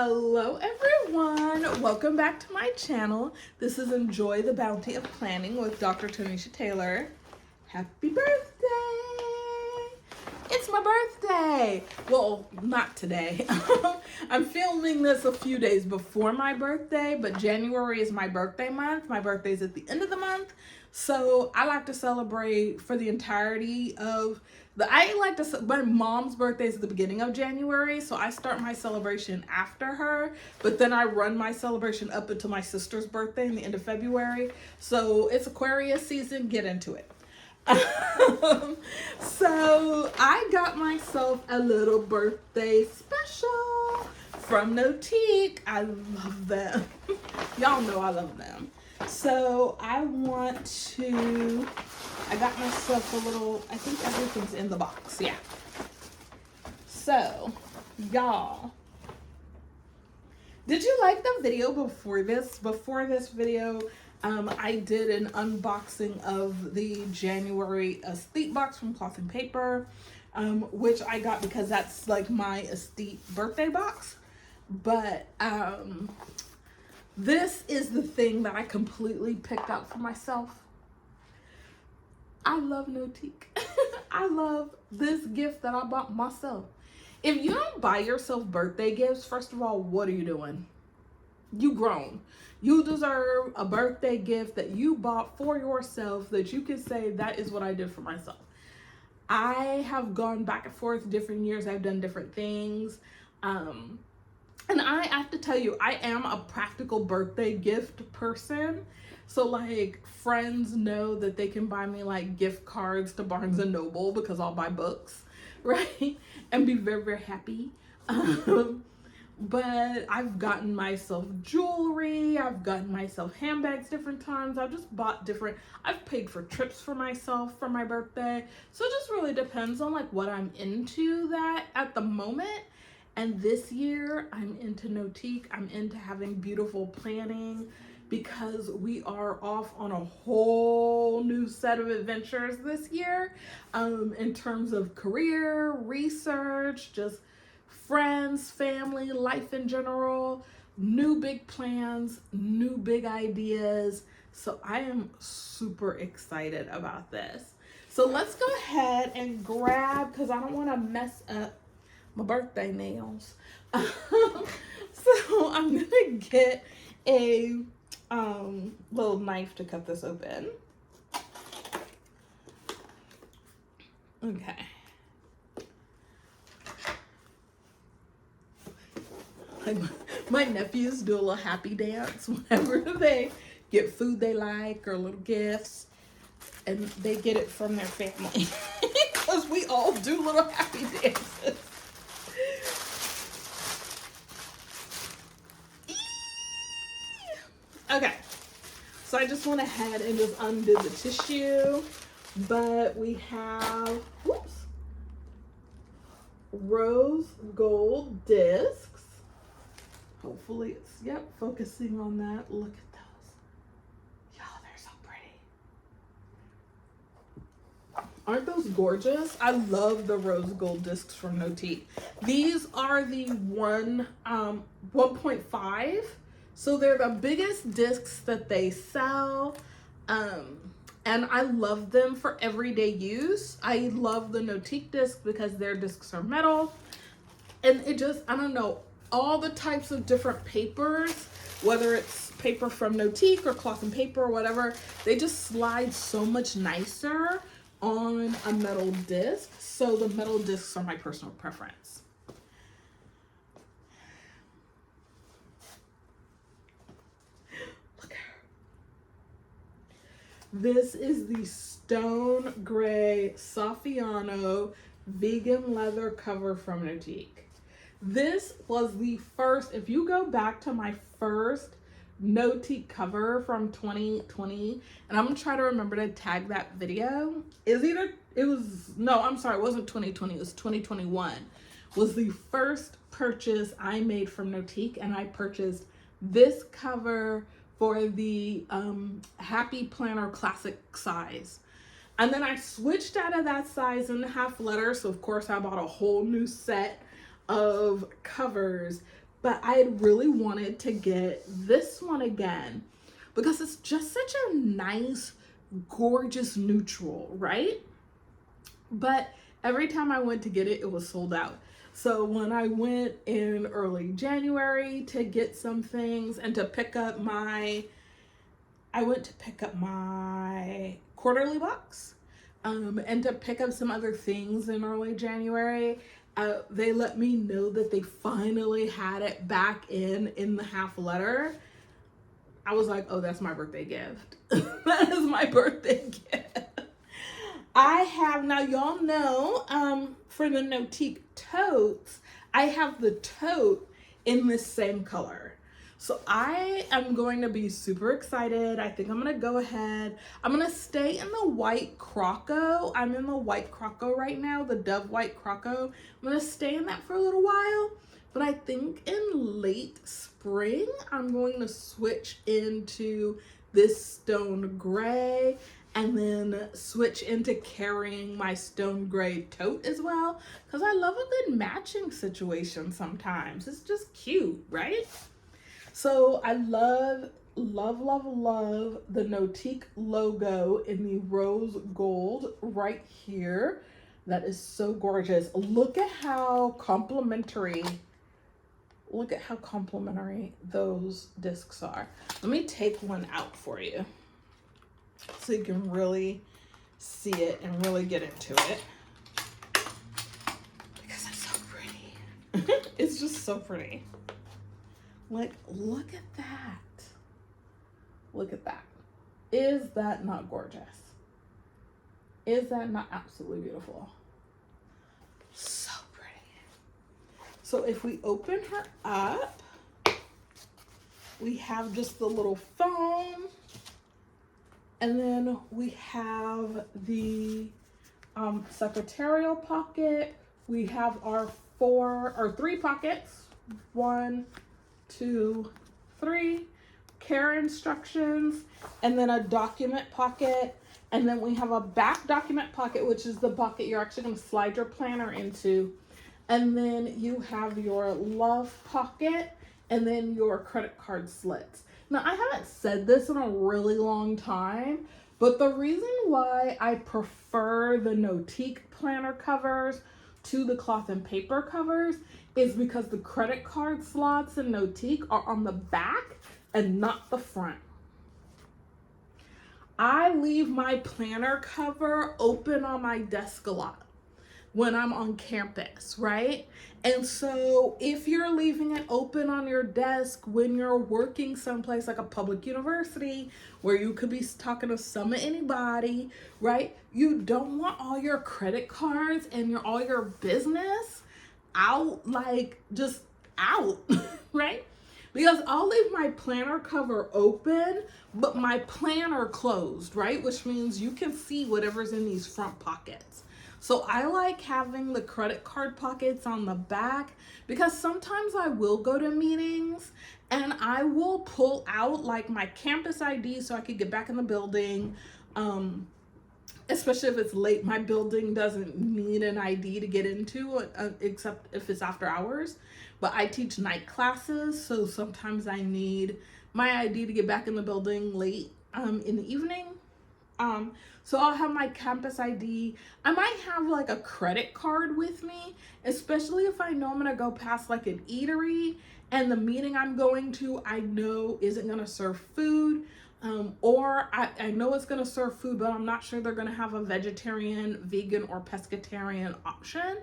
Hello everyone, welcome back to my channel. This is Enjoy the Bounty of Planning with Dr. Tanisha Taylor. Happy birthday! It's my birthday! Well, not today. I'm filming this a few days before my birthday, but January is my birthday month. My birthday's at the end of the month. So I like to celebrate for the entirety of my mom's birthday is at the beginning of January, so I start my celebration after her, but then I run my celebration up until my sister's birthday in the end of February. So it's Aquarius season, get into it. So I got myself a little birthday special from Notique. I love them. Y'all know I love them. So I got myself a little, I think everything's in the box, yeah. So, y'all, did you like the video before this? Before this video, I did an unboxing of the January Aesthete box from Cloth and Paper, which I got because that's like my Aesthete birthday box. But this is the thing that I completely picked out for myself. I love Notique. I love this gift that I bought myself. If you don't buy yourself birthday gifts, first of all, what are you doing? You grown. You deserve a birthday gift that you bought for yourself that you can say, that is what I did for myself. I have gone back and forth different years. I've done different things. And I have to tell you, I am a practical birthday gift person. So like friends know that they can buy me like gift cards to Barnes and Noble because I'll buy books, right? And be very, very happy. But I've gotten myself jewelry. I've gotten myself handbags different times. I've just bought I've paid for trips for myself for my birthday. So it just really depends on like what I'm into that at the moment. And this year I'm into Notique. I'm into having beautiful planning because we are off on a whole new set of adventures this year, in terms of career, research, just friends, family, life in general, new big plans, new big ideas. So I am super excited about this. So let's go ahead and grab, because I don't want to mess up my birthday nails. So I'm gonna get a little knife to cut this open. Okay. My nephews do a little happy dance whenever they get food they like or little gifts, and they get it from their family because we all do little happy dances. Okay, so I just went ahead and just undid the tissue, but we have, rose gold discs. Hopefully it's, focusing on that. Look at those. Y'all, they're so pretty. Aren't those gorgeous? I love the rose gold discs from Notique. These are the 1.5. So they're the biggest discs that they sell, and I love them for everyday use. I love the Notique discs because their discs are metal, and it just, I don't know, all the types of different papers, whether it's paper from Notique or Cloth and Paper or whatever, they just slide so much nicer on a metal disc. So the metal discs are my personal preference. This is the Stone Gray Saffiano vegan leather cover from Notique. This was the first, if you go back to my first Notique cover from 2020, and I'm gonna try to remember to tag that video. It wasn't 2020, it was 2021, was the first purchase I made from Notique, and I purchased this cover for the Happy Planner Classic size. And then I switched out of that size in the half letter. So of course I bought a whole new set of covers, but I had really wanted to get this one again because it's just such a nice, gorgeous neutral, right? But every time I went to get it, it was sold out. So when I went in early January to get some things and to pick up my, I went to pick up my quarterly box, and to pick up some other things in early January. They let me know that they finally had it back in the half letter. I was like, oh, that's my birthday gift. That is my birthday gift. I have, now y'all know, for the Notique totes, I have the tote in the same color. So I am going to be super excited. I think I'm going to go ahead. I'm going to stay in the white Croco. I'm in the white Croco right now, the Dove White Croco. I'm going to stay in that for a little while. But I think in late spring, I'm going to switch into this stone gray and then switch into carrying my stone gray tote as well. Because I love a good matching situation sometimes. It's just cute, right? So I love, love, love, love the Notique logo in the rose gold right here. That is so gorgeous. Look at how complimentary those discs are. Let me take one out for you so you can really see it and really get into it. Because it's so pretty. It's just so pretty. Like, look at that. Look at that. Is that not gorgeous? Is that not absolutely beautiful? So pretty. So if we open her up, we have just the little phone. And then we have the secretarial pocket. We have our 3 pockets. 1, 2, 3, care instructions, and then a document pocket. And then we have a back document pocket, which is the pocket you're actually going to slide your planner into. And then you have your love pocket and then your credit card slits. Now, I haven't said this in a really long time, but the reason why I prefer the Notique planner covers to the cloth and paper covers is because the credit card slots in Notique are on the back and not the front. I leave my planner cover open on my desk a lot when I'm on campus, right? And so if you're leaving it open on your desk when you're working someplace like a public university where you could be talking to some of anybody, right? You don't want all your credit cards and all your business out, like just out, right? Because I'll leave my planner cover open, but my planner closed, right? Which means you can see whatever's in these front pockets. So I like having the credit card pockets on the back because sometimes I will go to meetings and I will pull out like my campus ID so I could get back in the building. Especially if it's late. My building doesn't need an ID to get into, except if it's after hours. But I teach night classes, so sometimes I need my ID to get back in the building late in the evening. So I'll have my campus ID. I might have like a credit card with me, especially if I know I'm gonna go past like an eatery and the meeting I'm going to I know isn't gonna serve food. Or I know it's going to serve food, but I'm not sure they're going to have a vegetarian, vegan, or pescatarian option.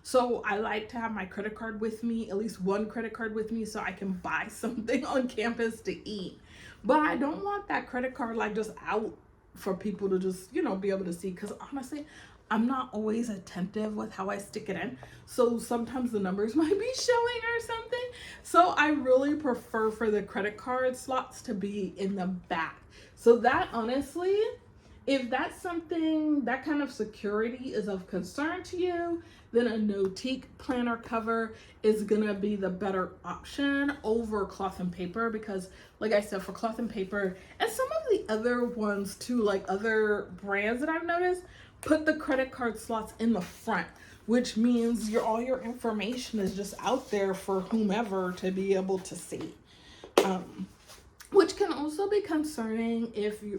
So I like to have my credit card with me, at least one credit card with me, so I can buy something on campus to eat. But I don't want that credit card like just out for people to just, be able to see. Because honestly, I'm not always attentive with how I stick it in. So sometimes the numbers might be showing or something. So I really prefer for the credit card slots to be in the back. So that honestly, if that's something, that kind of security is of concern to you, then a Notique planner cover is gonna be the better option over cloth and paper. Because like I said, for cloth and paper and some of the other ones too, like other brands that I've noticed, put the credit card slots in the front. which means all your information is just out there for whomever to be able to see. Which can also be concerning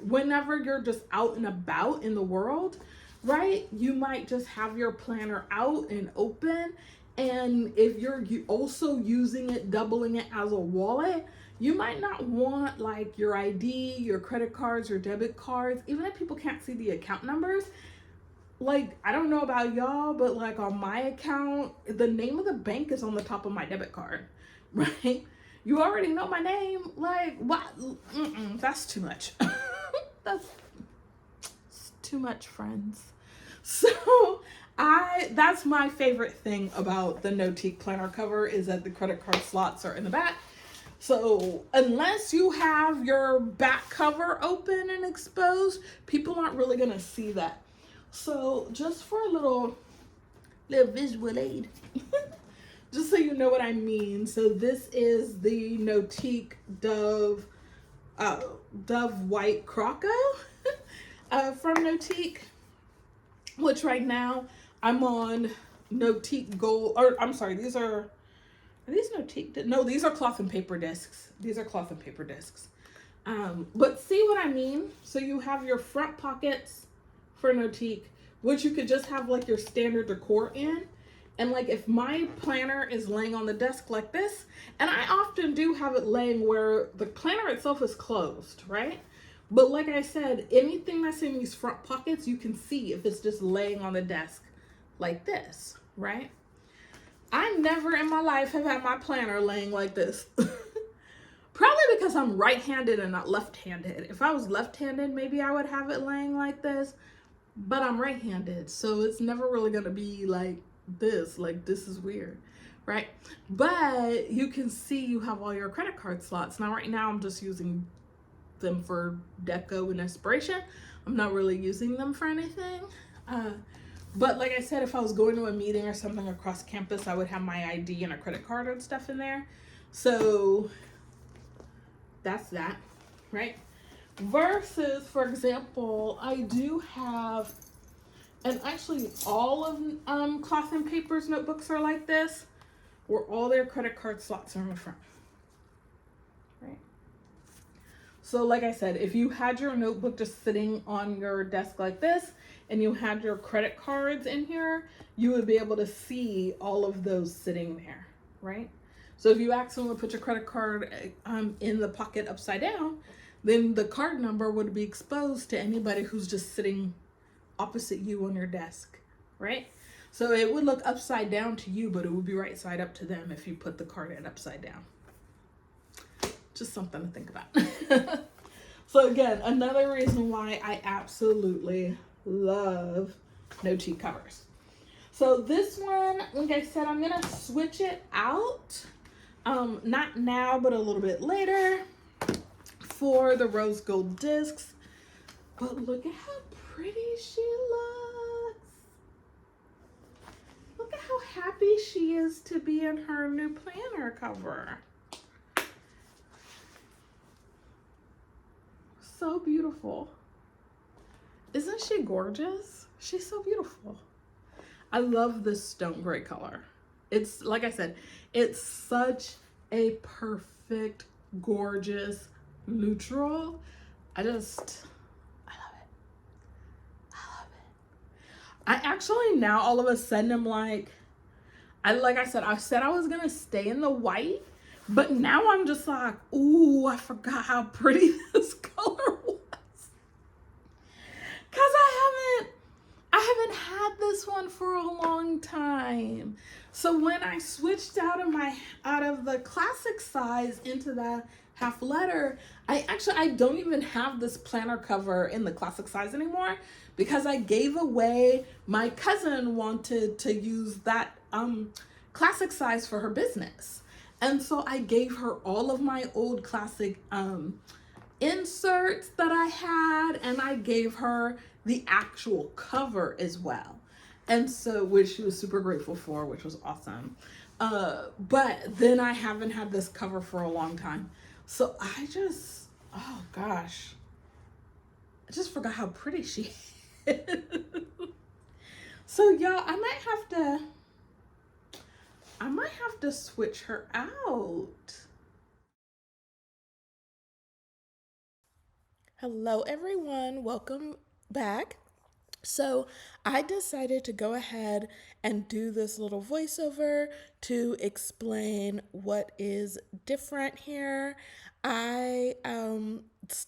whenever you're just out and about in the world, right? You might just have your planner out and open, and if you're also using it, doubling it as a wallet, you might not want like your ID, your credit cards, your debit cards, even if people can't see the account numbers. Like, I don't know about y'all, but like on my account, the name of the bank is on the top of my debit card, right? You already know my name. Like, what? That's too much. That's too much, friends. So that's my favorite thing about the Notique planner cover, is that the credit card slots are in the back. So unless you have your back cover open and exposed, people aren't really gonna see that. So just for a little visual aid, just so you know what I mean. So this is the Notique Dove White Croco from Notique, which right now I'm on Notique Gold, or I'm sorry, these are these Notique? No, these are cloth and paper discs. These are cloth and paper discs. But see what I mean? So you have your front pockets for Notique, which you could just have like your standard decor in. And like if my planner is laying on the desk like this, and I often do have it laying where the planner itself is closed, right? But like I said, anything that's in these front pockets, you can see if it's just laying on the desk like this, right? I never in my life have had my planner laying like this. Probably because I'm right-handed and not left-handed. If I was left-handed, maybe I would have it laying like this, but I'm right-handed, so it's never really gonna be like this. Like, this is weird, right? But you can see you have all your credit card slots. Now, right now, I'm just using them for deco and inspiration. I'm not really using them for anything. But like I said, if I was going to a meeting or something across campus, I would have my ID and a credit card and stuff in there. So that's that, right? Versus, for example, I do have, and actually all of Cloth and Paper's notebooks are like this, where all their credit card slots are in the front, right? So like I said, if you had your notebook just sitting on your desk like this, and you had your credit cards in here, you would be able to see all of those sitting there, right? So if you accidentally put your credit card in the pocket upside down, then the card number would be exposed to anybody who's just sitting opposite you on your desk, right? So it would look upside down to you, but it would be right side up to them if you put the card in upside down. Just something to think about. So again, another reason why I absolutely love Notique covers. So this one, like I said, I'm gonna switch it out, not now, but a little bit later, for the rose gold discs. But look at how pretty she looks. Look at how happy she is to be in her new planner cover. So beautiful. Isn't she gorgeous? She's so beautiful. I love this stone gray color. It's, like I said, it's such a perfect, gorgeous neutral. I love it. I love it. I actually now all of a sudden I'm like I said I was gonna stay in the white, but now I'm just like, ooh, I forgot how pretty this color was. Cause I haven't had this one for a long time. So when I switched out of the classic size into the half letter, I don't even have this planner cover in the classic size anymore, because I gave away, my cousin wanted to use that classic size for her business. And so I gave her all of my old classic inserts that I had, and I gave her the actual cover as well. And so, which she was super grateful for, which was awesome. But then I haven't had this cover for a long time. So oh gosh, I just forgot how pretty she is. So y'all, I might have to switch her out. Hello everyone, welcome back. So I decided to go ahead and do this little voiceover to explain what is different here. I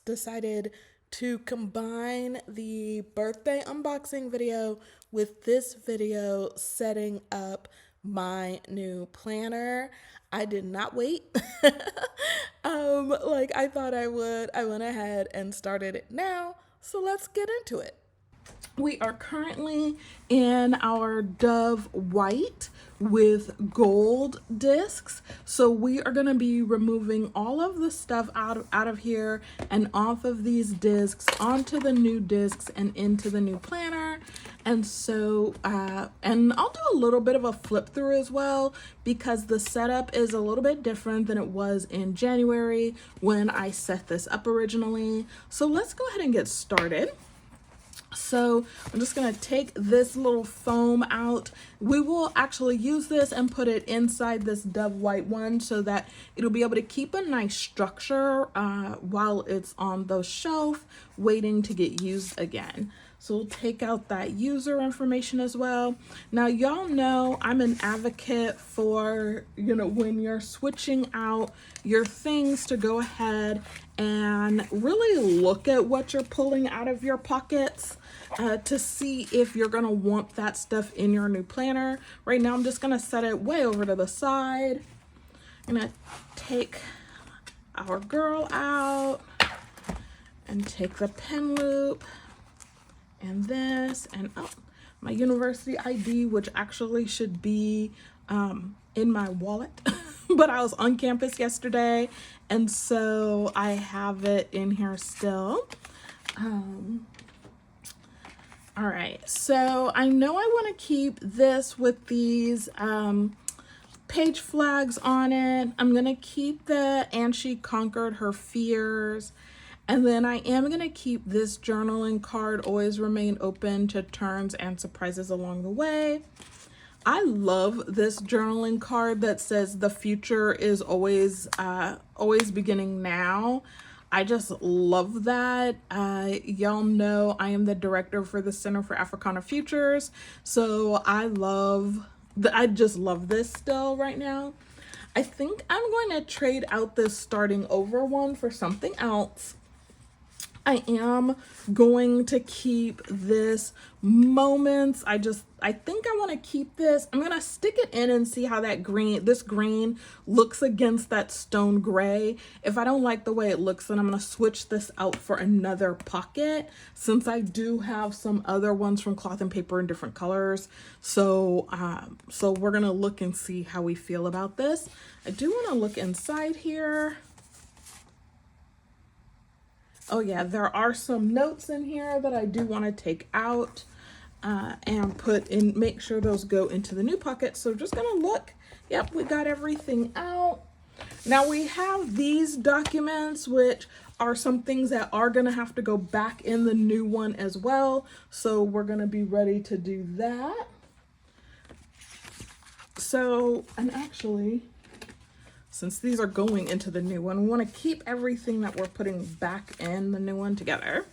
decided to combine the birthday unboxing video with this video setting up my new planner. I did not wait like I thought I would. I went ahead and started it now. So let's get into it. We are currently in our Dove White with gold discs. So we are going to be removing all of the stuff out of here and off of these discs onto the new discs and into the new planner. And so, and I'll do a little bit of a flip through as well, because the setup is a little bit different than it was in January when I set this up originally. So let's go ahead and get started. So I'm just going to take this little foam out. We will actually use this and put it inside this Dove White one so that it'll be able to keep a nice structure while it's on the shelf waiting to get used again. So we'll take out that user information as well. Now, y'all know I'm an advocate for, when you're switching out your things, to go ahead and really look at what you're pulling out of your pockets to see if you're gonna want that stuff in your new planner. Right now, I'm just gonna set it way over to the side. I'm gonna take our girl out and take the pen loop and this, and my university ID, which actually should be in my wallet, but I was on campus yesterday, and so I have it in here still. All right, so I know I want to keep this with these page flags on it. I'm gonna keep the "and she conquered her fears." And then I am going to keep this journaling card, "always remain open to turns and surprises along the way." I love this journaling card that says the future is always beginning now. I just love that. Y'all know I am the director for the Center for Africana Futures. So I just love this still right now. I think I'm going to trade out this starting over one for something else. I am going to keep this moments. I think I want to keep this. I'm going to stick it in and see how this green looks against that stone gray. If I don't like the way it looks, then I'm going to switch this out for another pocket, since I do have some other ones from Cloth and Paper in different colors. So we're going to look and see how we feel about this. I do want to look inside here. Oh yeah, there are some notes in here that I do want to take out and put in, make sure those go into the new pocket. So just gonna look. Yep, we got everything out. Now we have these documents, which are some things that are gonna have to go back in the new one as well. So we're gonna be ready to do that. So, and actually, since these are going into the new one, we want to keep everything that we're putting back in the new one together.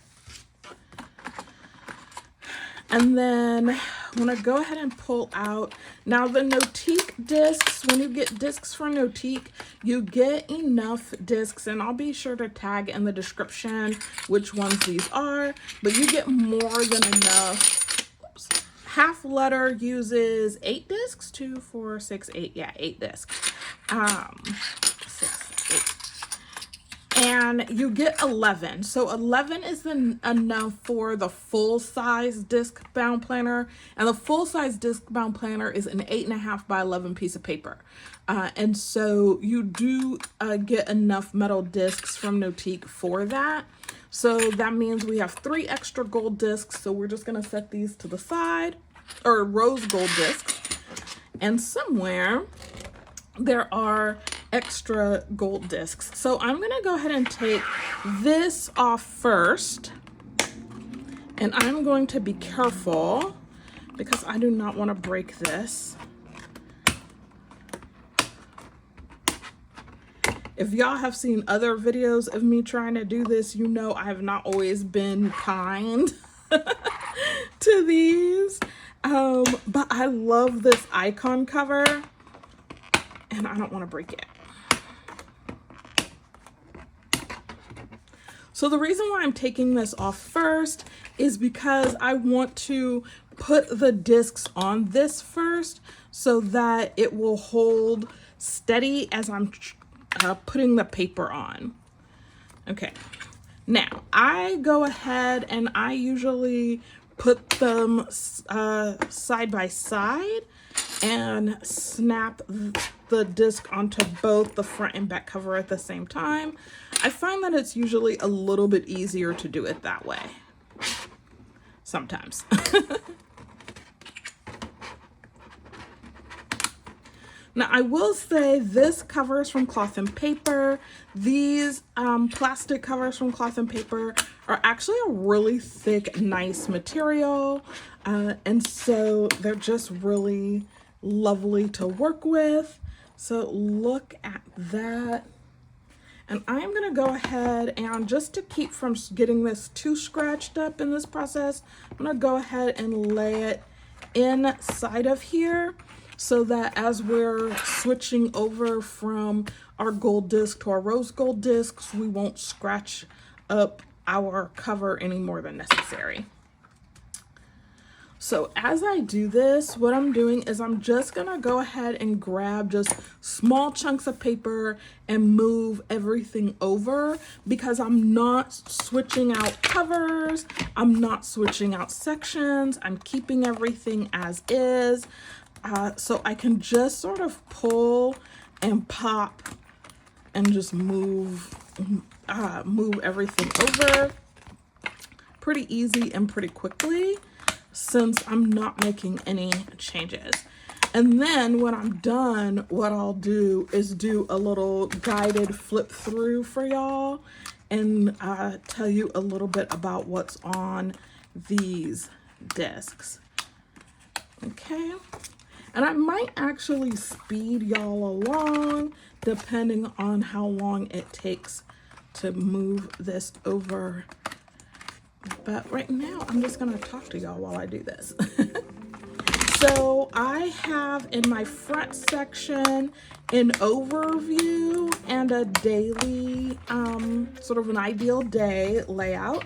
And then I'm going to go ahead and pull out. Now the Notique discs, when you get discs from Notique, you get enough discs, and I'll be sure to tag in the description which ones these are, but you get more than enough. Oops. Half letter uses 8 discs, 2, 4, 6, 8. Yeah, 8 discs. 6, 8. And you get 11. So 11 is enough for the full-size disc bound planner. And the full-size disc bound planner is an 8.5 by 11 piece of paper. And so you do get enough metal discs from Notique for that. So that means we have 3 extra gold discs. So we're just going to set these to the side, or rose gold discs. And somewhere there are extra gold discs. So I'm going to go ahead and take this off first. And I'm going to be careful because I do not want to break this. If y'all have seen other videos of me trying to do this, you know I have not always been kind to these. But I love this icon cover and I don't want to break it. So the reason why I'm taking this off first is because I want to put the discs on this first so that it will hold steady as I'm putting the paper on. Okay, now I go ahead and I usually put them side by side and snap the disc onto both the front and back cover at the same time. I find that it's usually a little bit easier to do it that way. Sometimes. Now, I will say this cover is from Cloth and Paper. These plastic covers from Cloth and Paper are actually a really thick, nice material. And so they're just really lovely to work with. So look at that. And I'm gonna go ahead and just to keep from getting this too scratched up in this process, I'm gonna go ahead and lay it inside of here, so that as we're switching over from our gold disc to our rose gold discs, we won't scratch up our cover any more than necessary. So as I do this, what I'm doing is I'm just gonna go ahead and grab just small chunks of paper and move everything over, because I'm not switching out covers, I'm not switching out sections, I'm keeping everything as is. So I can just sort of pull and pop and just move everything over pretty easy and pretty quickly, since I'm not making any changes. And then when I'm done, what I'll do is do a little guided flip through for y'all and tell you a little bit about what's on these discs. Okay. And I might actually speed y'all along depending on how long it takes to move this over. But right now, I'm just gonna talk to y'all while I do this. So I have in my front section an overview and a daily, sort of an ideal day layout.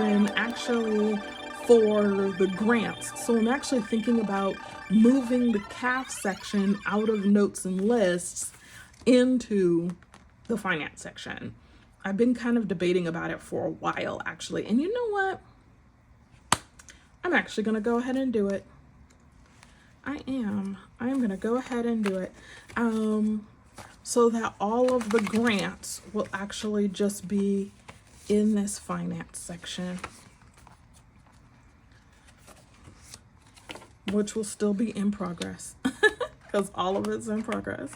section actually for the grants. So I'm actually thinking about moving the CAF section out of notes and lists into the finance section. I've been kind of debating about it for a while, actually. And you know what? I'm actually going to go ahead and do it. I am going to go ahead and do it. So that all of the grants will actually just be in this finance section, which will still be in progress because all of it's in progress.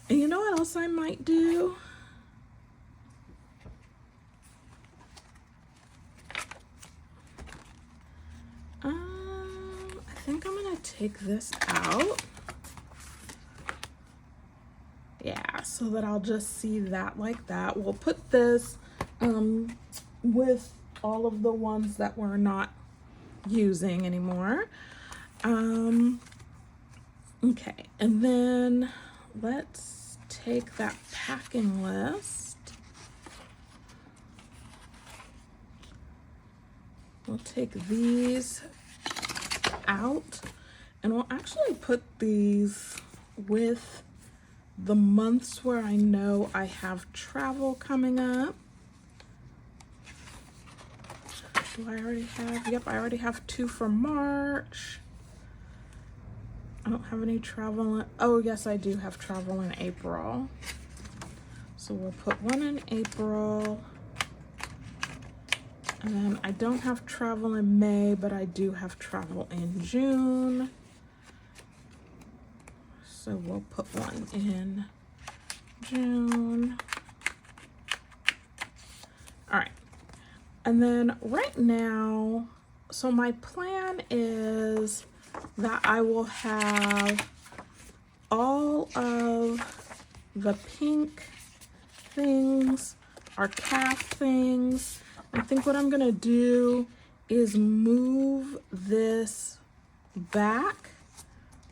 And you know what else I might do? I think I'm gonna take this out. Yeah, so that I'll just see that like that. We'll put this with all of the ones that we're not using anymore. Okay, and then let's take that packing list. We'll take these out and we'll actually put these with the months where I know I have travel coming up. Do I already have? Yep, I already have 2 for March. I don't have any travel. Oh, yes, I do have travel in April. So we'll put 1 in April. And then I don't have travel in May, but I do have travel in June. So we'll put 1 in June. All right. And then right now, so my plan is that I will have all of the pink things, our CAF things. I think what I'm gonna do is move this back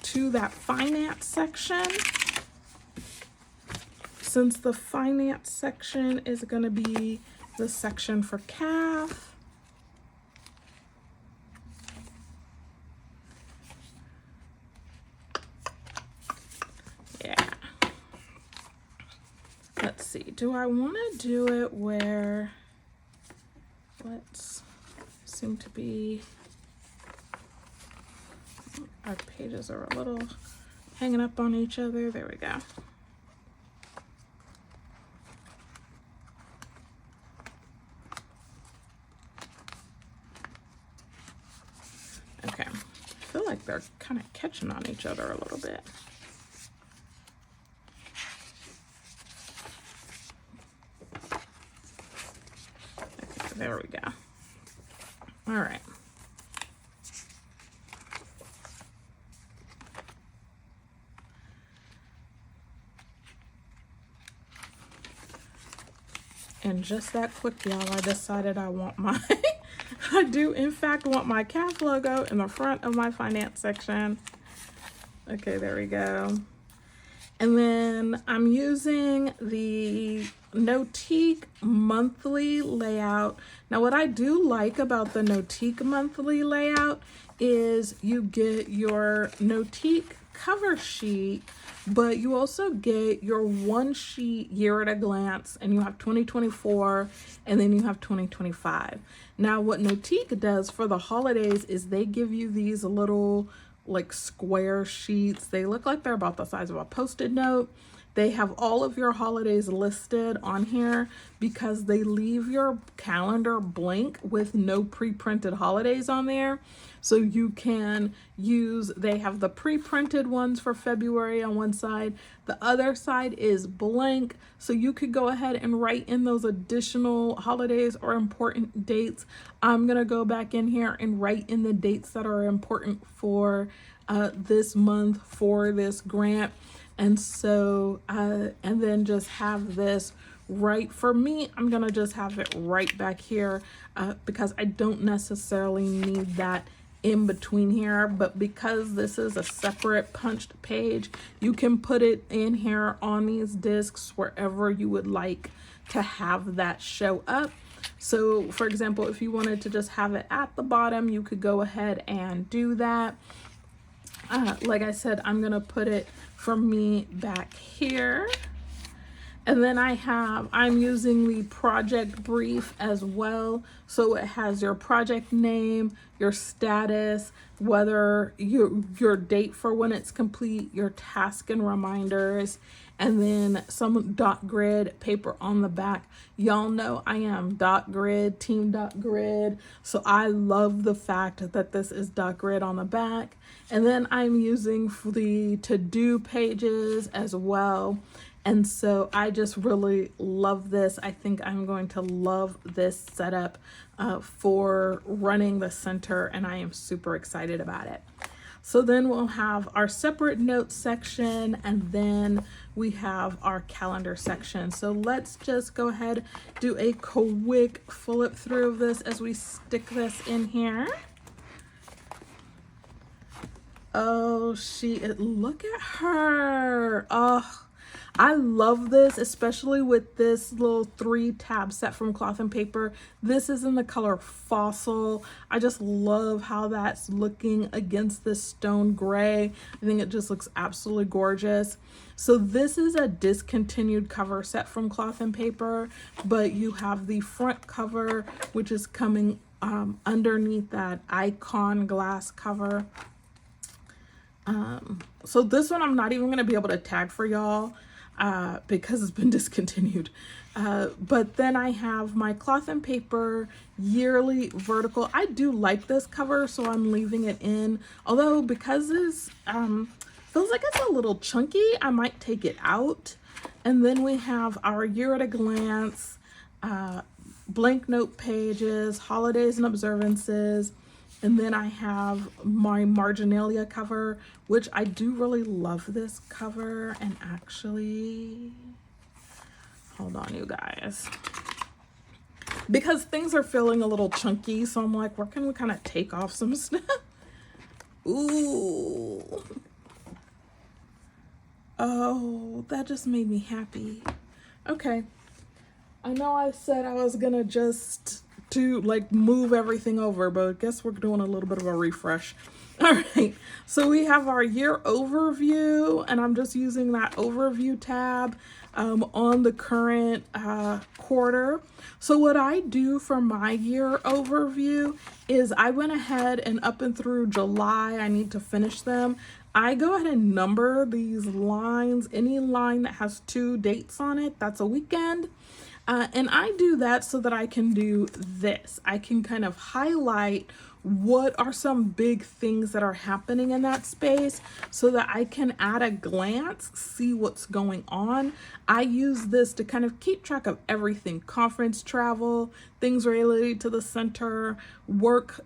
to that finance section, since the finance section is gonna be the section for CAF. Yeah. Let's see, do I wanna do it where, let's seem to be, our pages are a little hanging up on each other. There we go. Okay, I feel like they're kind of catching on each other a little bit. Okay, there we go. All right. And just that quick, y'all, I decided I want my, I do in fact want my CAF logo in the front of my finance section. Okay, there we go. And then I'm using the Notique monthly layout. Now, what I do like about the Notique monthly layout is you get your Notique cover sheet, but you also get your 1 sheet year at a glance, and you have 2024 and then you have 2025. Now, what Notique does for the holidays is they give you these little like square sheets. They look like they're about the size of a Post-it note. They have all of your holidays listed on here because they leave your calendar blank with no pre-printed holidays on there. So you can use, they have the pre-printed ones for February on one side. The other side is blank. So you could go ahead and write in those additional holidays or important dates. I'm gonna go back in here and write in the dates that are important for this month for this grant. And so, and then just have this right, for me, I'm gonna just have it right back here because I don't necessarily need that in between here, but because this is a separate punched page, you can put it in here on these discs wherever you would like to have that show up. So for example, if you wanted to just have it at the bottom, you could go ahead and do that. Like I said, I'm gonna put it for me back here. And then I'm using the project brief as well. So it has your project name, your status, whether your date for when it's complete, your task and reminders, and then some dot grid paper on the back. Y'all know I am dot grid, team dot grid. So I love the fact that this is dot grid on the back. And then I'm using the to-do pages as well. And so I just really love this. I think I'm going to love this setup for running the center, and I am super excited about it. So then we'll have our separate notes section, and then we have our calendar section. So let's just go ahead, do a quick flip through of this as we stick this in here. Oh, look at her. Oh, I love this, especially with this little 3-tab set from Cloth and Paper. This is in the color Fossil. I just love how that's looking against this stone gray. I think it just looks absolutely gorgeous. So this is a discontinued cover set from Cloth and Paper, but you have the front cover, which is coming underneath that icon glass cover. So this one I'm not even going to be able to tag for y'all because it's been discontinued. But then I have my Cloth and Paper yearly vertical. I do like this cover, so I'm leaving it in. Although because this feels like it's a little chunky, I might take it out. And then we have our year at a glance, blank note pages, holidays and observances. And then I have my Marginalia cover, which I do really love this cover. And actually, hold on, you guys. Because things are feeling a little chunky, so I'm like, where can we kind of take off some stuff? Ooh. Oh, that just made me happy. Okay. I know I said I was gonna just move everything over, but I guess we're doing a little bit of a refresh. All right, so we have our year overview, and I'm just using that overview tab on the current quarter. So what I do for my year overview is I went ahead and up and through July, I need to finish them. I go ahead and number these lines. Any line that has 2 dates on it, that's a weekend. And I do that so that I can do this. I can kind of highlight what are some big things that are happening in that space so that I can at a glance see what's going on. I use this to kind of keep track of everything: conference travel, things related to the center, work,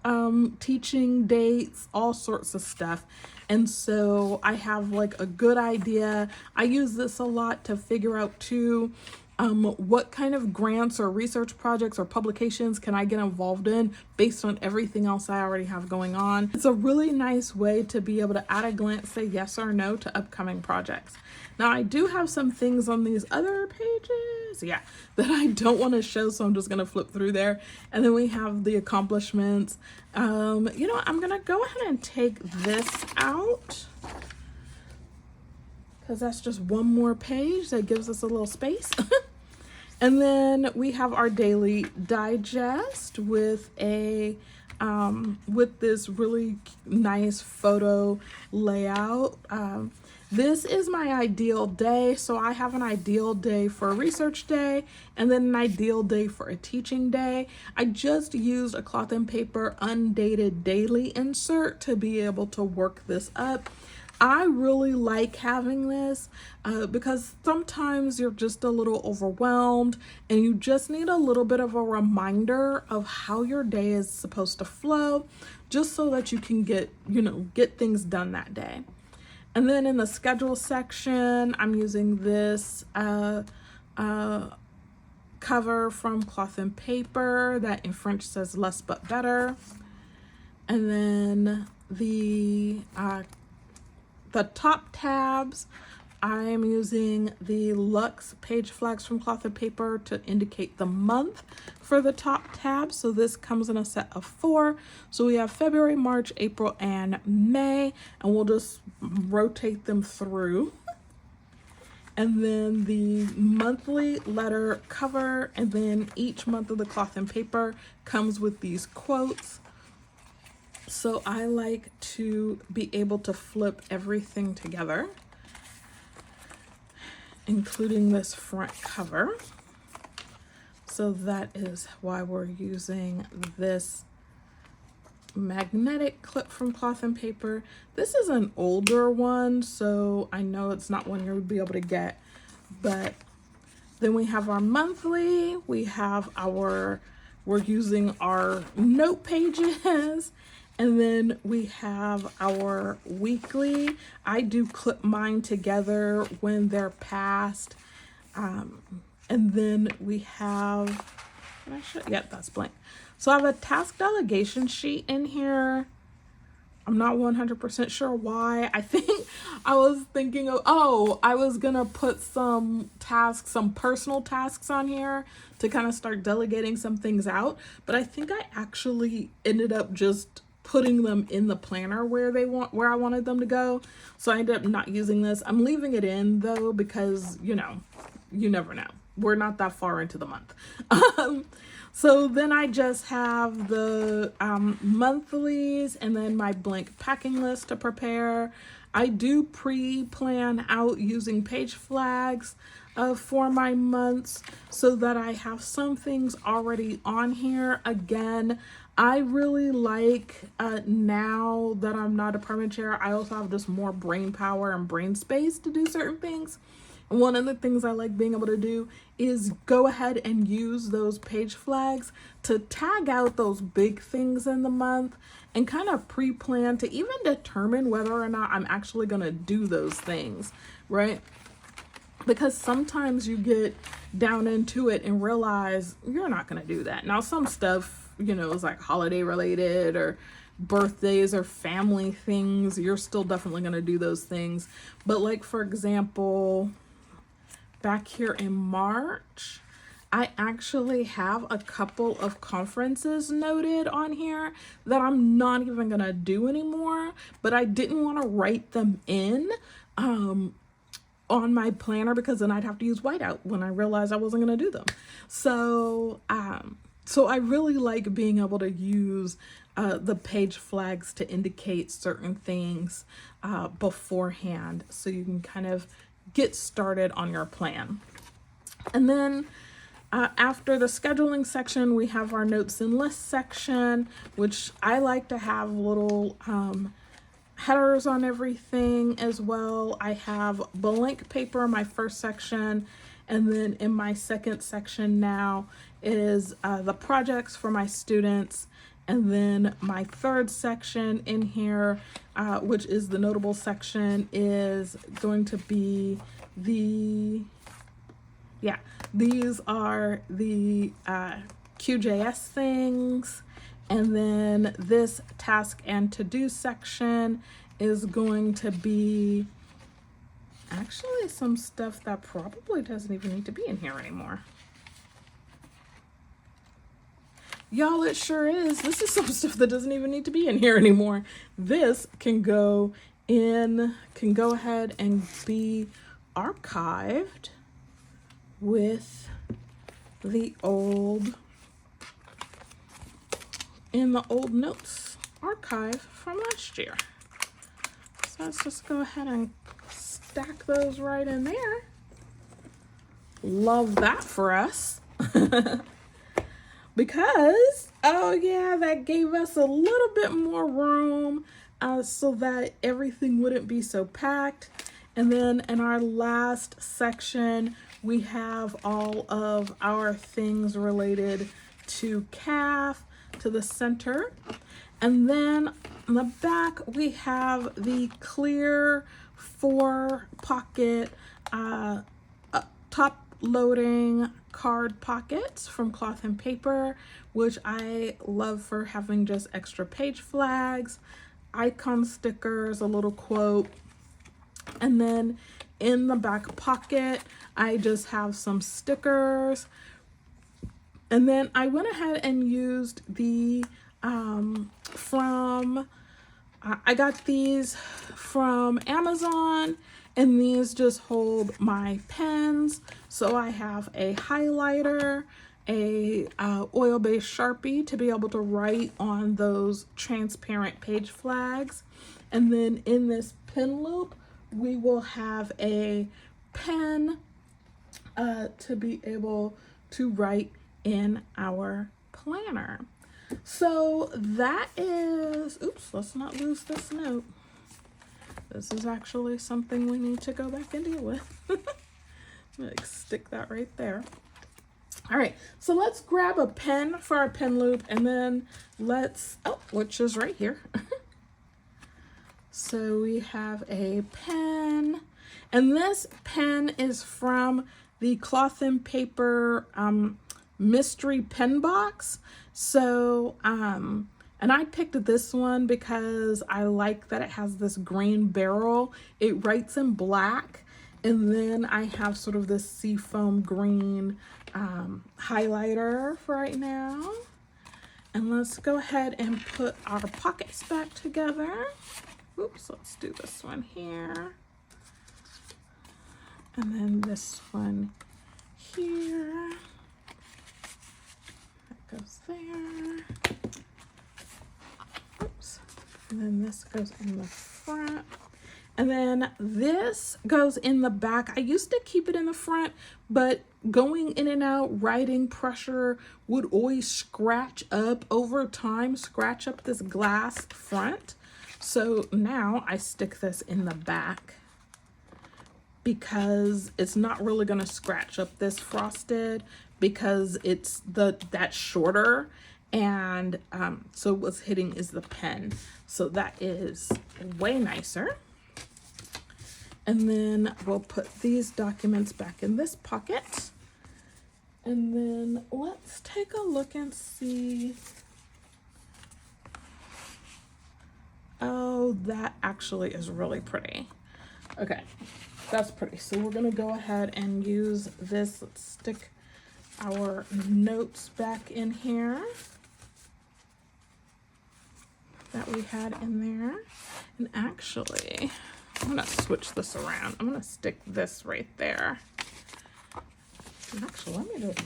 teaching dates, all sorts of stuff. And so I have like a good idea. I use this a lot to figure out too, what kind of grants or research projects or publications can I get involved in based on everything else I already have going on. It's a really nice way to be able to at a glance say yes or no to upcoming projects. Now I do have some things on these other pages, that I don't want to show, so I'm just going to flip through there. And then we have the accomplishments. I'm going to go ahead and take this out, because that's just one more page that gives us a little space. And then we have our daily digest with with this really nice photo layout. This is my ideal day. So I have an ideal day for a research day and then an ideal day for a teaching day. I just used a Cloth and Paper undated daily insert to be able to work this up. I really like having this because sometimes you're just a little overwhelmed and you just need a little bit of a reminder of how your day is supposed to flow, just so that you can get things done that day. And then in the schedule section, I'm using this cover from Cloth and Paper that in French says less but better. And then the top tabs I am using the Luxe page flags from Cloth and Paper to indicate the month for the top tab. So this comes in a set of 4. So we have February, March, April, and May, and we'll just rotate them through. And then the monthly letter cover, and then each month of the Cloth and Paper comes with these quotes. So I like to be able to flip everything together, including this front cover. So that is why we're using this magnetic clip from Cloth and Paper. This is an older one, so I know it's not one you would be able to get. But then we have our monthly, we have we're using our note pages, and then we have our weekly. I do clip mine together when they're passed. And then we have, yep, that's blank. So I have a task delegation sheet in here. I'm not 100% sure why. I think I was thinking of, I was gonna put some tasks, some personal tasks on here to kind of start delegating some things out. But I think I actually ended up just putting them in the planner where I wanted them to go. So I ended up not using this. I'm leaving it in though, because you never know. We're not that far into the month. So then I just have the monthlies and then my blank packing list to prepare. I do pre-plan out using page flags for my months so that I have some things already on here. Again, I really like, now that I'm not a department chair, I also have just more brain power and brain space to do certain things. One of the things I like being able to do is go ahead and use those page flags to tag out those big things in the month and kind of pre-plan to even determine whether or not I'm actually going to do those things, right? Because sometimes you get down into it and realize you're not going to do that. Now, some stuff, is like holiday related or birthdays or family things. You're still definitely going to do those things. But like, for example, back here in March, I actually have a couple of conferences noted on here that I'm not even going to do anymore, but I didn't want to write them in on my planner because then I'd have to use whiteout when I realized I wasn't going to do them. So I really like being able to use the page flags to indicate certain things beforehand, so you can kind of get started on your plan. And then after the scheduling section, we have our notes and lists section, which I like to have little headers on everything as well. I have blank paper in my first section, and then in my second section now is the projects for my students. And then my third section in here, which is the notable section, is going to be these are the QJS things. And then this task and to-do section is going to be actually some stuff that probably doesn't even need to be in here anymore. Y'all, it sure is. This is some stuff that doesn't even need to be in here anymore. This can go ahead and be archived with the old notes archive from last year. So let's just go ahead and stack those right in there. Love that for us. Because, that gave us a little bit more room so that everything wouldn't be so packed. And then in our last section, we have all of our things related to CAF, to the center. And then on the back, we have the clear 4-pocket top loading card pockets from Cloth and Paper, which I love for having just extra page flags, icon stickers, a little quote. And then in the back pocket, I just have some stickers. And then I went ahead and used the I got these from Amazon, and these just hold my pens. So I have a highlighter, a oil-based Sharpie to be able to write on those transparent page flags. And then in this pen loop, we will have a pen to be able to write in our planner. So that is, oops, let's not lose this note. This is actually something we need to go back and deal with. Like, stick that right there. All right, so let's grab a pen for our pen loop, and then let's, oh, which is right here. So we have a pen, and this pen is from the Cloth and Paper mystery pen box. So and I picked this one because I like that it has this green barrel. It writes in black, and then I have sort of this seafoam green highlighter for right now. And let's go ahead and put our pockets back together. Oops, let's do this one here. And then this one here. That goes there. Oops. And then this goes in the front. And then this goes in the back. I used to keep it in the front, but going in and out, writing pressure would always scratch up over time, scratch up this glass front. So now I stick this in the back because it's not really going to scratch up this frosted because it's that's shorter, and so what's hitting is the pen. So that is way nicer. And then we'll put these documents back in this pocket. And then let's take a look and see. Oh, that actually is really pretty. Okay, that's pretty. So we're gonna go ahead and use this. Let's stick our notes back in here that we had in there. And actually, I'm gonna switch this around. I'm gonna stick this right there. And actually, let me just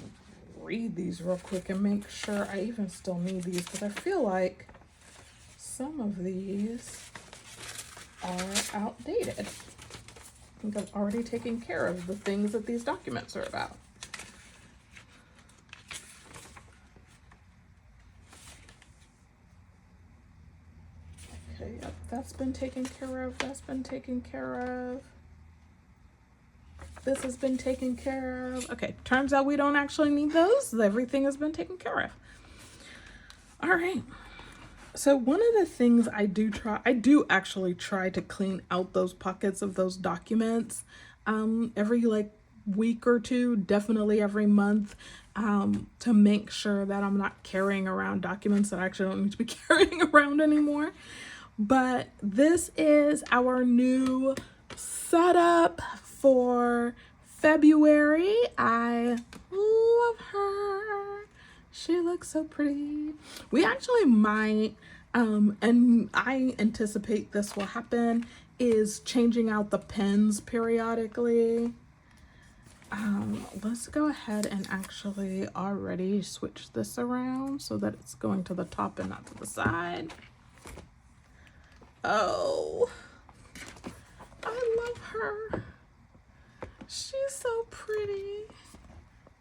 read these real quick and make sure I even still need these, because I feel like some of these are outdated. I think I've already taken care of the things that these documents are about. Okay, yep, that's been taken care of. That's been taken care of. This has been taken care of. Okay, turns out we don't actually need those. Everything has been taken care of. All right. So one of the things I do actually try to clean out those pockets of those documents every like week or two, definitely every month, to make sure that I'm not carrying around documents that I actually don't need to be carrying around anymore. But this is our new setup for February. I love her. She looks so pretty. We actually might, and I anticipate this will happen, is changing out the pens periodically. Let's go ahead and actually already switch this around so that it's going to the top and not to the side. Oh, I love her. She's so pretty.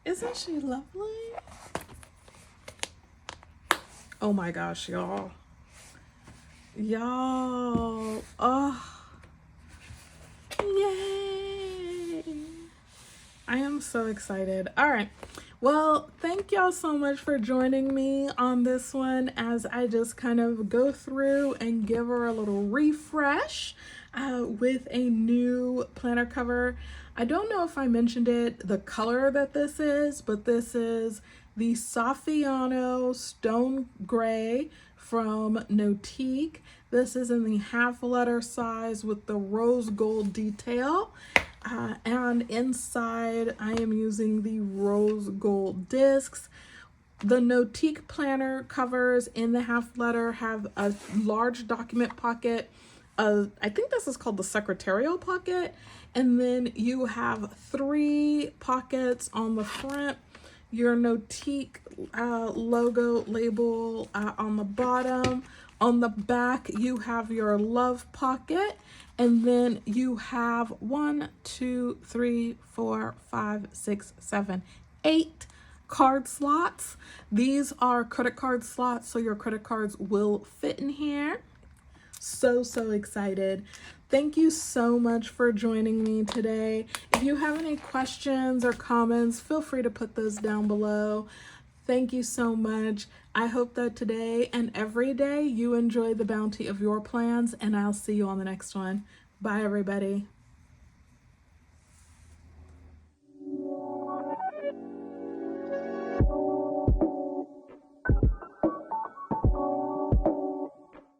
Isn't she lovely? Oh my gosh, y'all. Y'all. Oh. Yay. I am so excited. All right. Well, thank y'all so much for joining me on this one as I just kind of go through and give her a little refresh with a new planner cover. I don't know if I mentioned it, the color that this is, but this is the Saffiano Stone Gray from Notique. This is in the half letter size with the rose gold detail. And inside I am using the rose gold discs. The Notique planner covers in the half letter have a large document pocket. I think this is called the secretarial pocket. And then you have 3 pockets on the front, your Notique logo label on the bottom. On the back, you have your love pocket. And then you have 1, 2, 3, 4, 5, 6, 7, 8 card slots. These are credit card slots, so your credit cards will fit in here. So excited. Thank you so much for joining me today. If you have any questions or comments, feel free to put those down below. Thank you so much. I hope that today and every day you enjoy the bounty of your plans, and I'll see you on the next one. Bye, everybody.